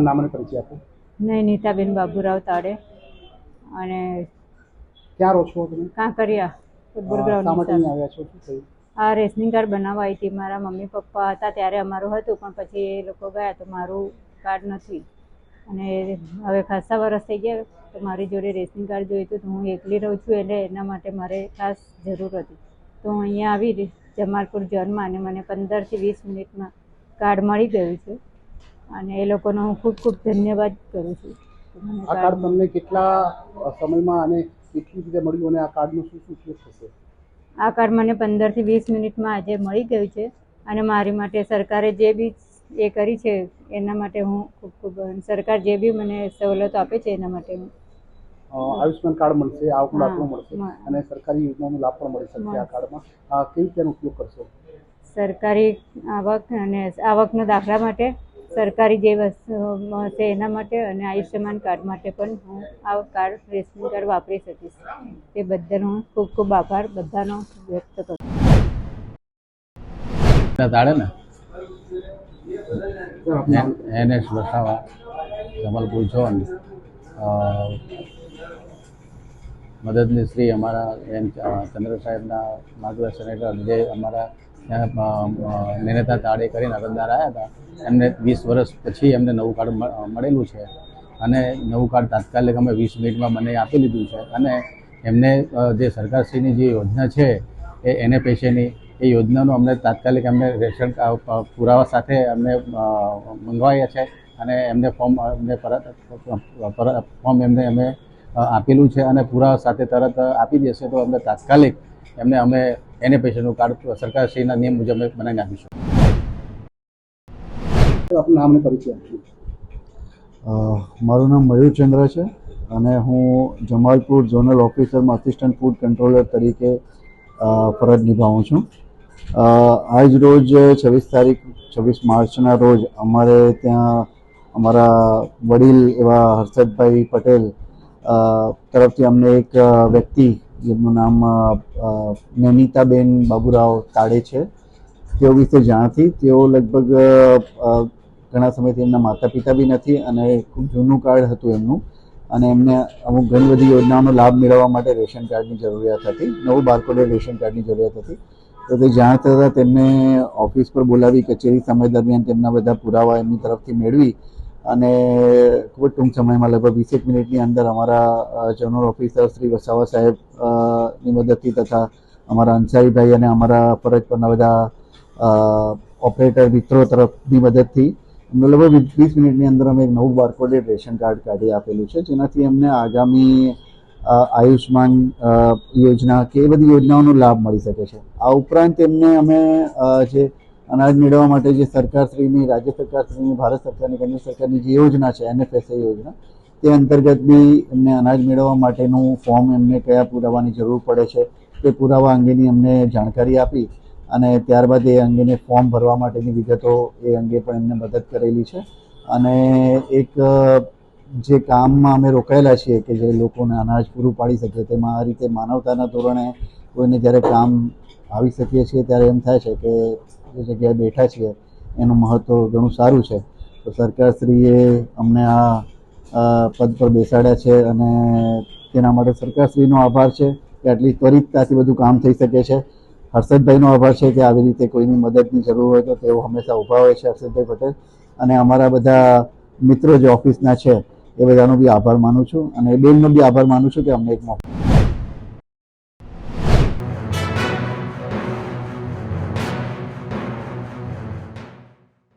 નામ અને પરિચય આપો. નૈનીતાબેન બાબુરાવ તાડે અને ક્યાં રહો છો તમે? કાંકરિયા ફૂટબોલ શા માટે અહીં ગ્રાઉન્ડ. આવ્યા છો? શું થયું? આ રેશનિંગ કાર્ડ બનાવવા આવી હતી. મારા મમ્મી પપ્પા હતા ત્યારે અમારું હતું, પણ પછી એ લોકો ગયા તો મારું કાર્ડ નથી. અને હવે ખાસા વર્ષ થઈ ગયા તો મારી જોડે રેશનિંગ કાર્ડ જોઈતું તો હું એકલી રહું છું, એટલે એના માટે મારે ખાસ જરૂર હતી. તો હું અહીંયા આવી જમાલપુર ઝોનમાં અને મને 15 થી 20 મિનિટમાં કાર્ડ મળી ગયું છે અને એ લોકોનો હું ખૂબ ખૂબ ધન્યવાદ કરું છું. આ કાર્ડ તમને કેટલા સમયમાં અને કેટલી રીતે મળ્યું અને આ કાર્ડનો શું શું ઉપયોગ થશે? આ કાર્ડ મને 15 થી 20 મિનિટમાં આજે મળી ગયું છે અને મારી માટે સરકારે જે બી એ કરી છે એના માટે હું ખૂબ ખૂબ સરકાર જે બી મને સવલતો આપે છે એના માટે હું આયુષ્યમાન કાર્ડ મળશે, આવકનો દાખલો મળશે અને સરકારી યોજનાનો લાભ પણ મળી શકશે. આ કાર્ડમાં કેવી રીતે ઉપયોગ કરશો? સરકારી આવક અને આવકનો દાખલા માટે, સરકારી જે વસ્તુ છે એના માટે અને આયુષ્યમાન કાર્ડ માટે પણ હું આ કાર્ડ રેશનિંગ કાર્ડ વાપરી શકીશ. તે બદલ હું ખૂબ ખૂબ આભાર બધાનો વ્યક્ત કરું. NS Vasava, Jamalpur zone. મદદની શ્રી અમારા ચંદ્ર સાહેબના માર્ગદર્શન હેઠળ જે અમારા નૈનીતા તાડે કરીને અરજદાર આવ્યા હતા એમને 20 વર્ષ પછી એમને નવું કાર્ડ મળેલું છે અને નવું કાર્ડ તાત્કાલિક અમે 20 મિનિટમાં મને આપી લીધું છે. અને એમને જે સરકારશ્રીની જે યોજના છે એને પૈસાની એ યોજનાનું અમને તાત્કાલિક એમને રેશન પુરાવા સાથે અમને મંગવાયા છે અને એમને ફોર્મ એમને અમે આપેલું છે અને પુરાવા સાથે તરત આપી દેશે તો અમને તાત્કાલિક એમને અમે એને પૈસાનું કાર્ડ સરકારશ્રીના નિયમ મુજબ બનાવીને આપીશું. આપનું નામ અને પરિચય આપજો. મારું નામ મયુરચંદ્ર છે અને હું જમાલપુર ઝોનલ ઓફિસરમાં અસિસ્ટન્ટ ફૂડ કંટ્રોલર તરીકે ફરજ નિભાવું છું. આજ રોજ 26 માર્ચના રોજ અમારે ત્યાં અમારા વડીલ એવા હર્ષદભાઈ પટેલ તરફથી અમને એક વ્યક્તિ જેમનું નામ નૈનીતાબેન બાબુરાવ તાડે છે તેઓ વિશે જાણ થઈ. તેઓ લગભગ ઘણા સમયથી એમના માતા પિતા બી નથી અને ખૂબ જૂનું કાર્ડ હતું એમનું અને એમને અમુક ઘણી બધી યોજનાઓનો લાભ મેળવવા માટે રેશન કાર્ડની જરૂરિયાત હતી, નવું બારકોડેડ રેશન કાર્ડની જરૂરિયાત હતી. તો તે જાણ થતાં તેમને ઓફિસ પર બોલાવી કચેરી સમય દરમિયાન તેમના બધા પુરાવા એમની તરફથી મેળવી અને ખૂબ જ ટૂંક સમયમાં લગભગ 20 મિનિટની અંદર અમારા ઝોનલ ઓફિસર શ્રી વસાવા સાહેબની મદદથી તથા અમારા અંસારીભાઈ અને અમારા ફરજ પરના બધા ઓપરેટર મિત્રો તરફની મદદથી અમને લગભગ 20 મિનિટની અંદર અમે એક નવું બારકોડેડ રેશન કાર્ડ કાઢી આપેલું છે, જેનાથી એમને આગામી આયુષ્માન યોજના કે એ બધી યોજનાઓનો લાભ મળી શકે છે. આ ઉપરાંત એમને અમે જે અનાજ મેળવવા માટે જે સરકારશ્રીની, રાજ્ય સરકારશ્રીની, ભારત સરકારની, કેન્દ્ર સરકારની જે યોજના છે NFSA યોજના, તે અંતર્ગત બી એમને અનાજ મેળવવા માટેનું ફોર્મ એમને કયા પુરાવાની જરૂર પડે છે તે પુરાવા અંગેની અમને જાણકારી આપી અને ત્યારબાદ એ અંગેને ફોર્મ ભરવા માટેની વિગતો એ અંગે પણ એમને મદદ કરેલી છે. અને એક જે કામમાં અમે રોકાયેલા છીએ કે જે લોકોને અનાજ પૂરું પાડી શકીએ તેમાં આ રીતે માનવતાના ધોરણે કોઈને જ્યારે કામ આવી શકીએ છીએ ત્યારે એમ થાય છે કે જે જગ્યાએ બેઠા છીએ એનું મહત્ત્વ ઘણું સારું છે. તો સરકારશ્રીએ અમને આ પદ પર બેસાડ્યા છે અને તેના માટે સરકારશ્રીનો આભાર છે કે આટલી ત્વરિતતાથી બધું કામ થઈ શકે છે. હર્ષદભાઈનો આભાર છે કે આવી રીતે કોઈની મદદની જરૂર હોય તો તેઓ હંમેશા ઊભા હોય છે, હર્ષદભાઈ પટેલ. અને અમારા બધા મિત્રો જે ઓફિસના છે એ બધાનો બી આભાર માનું છું અને બેનનો બી આભાર માનું છું કે અમને એક મોકો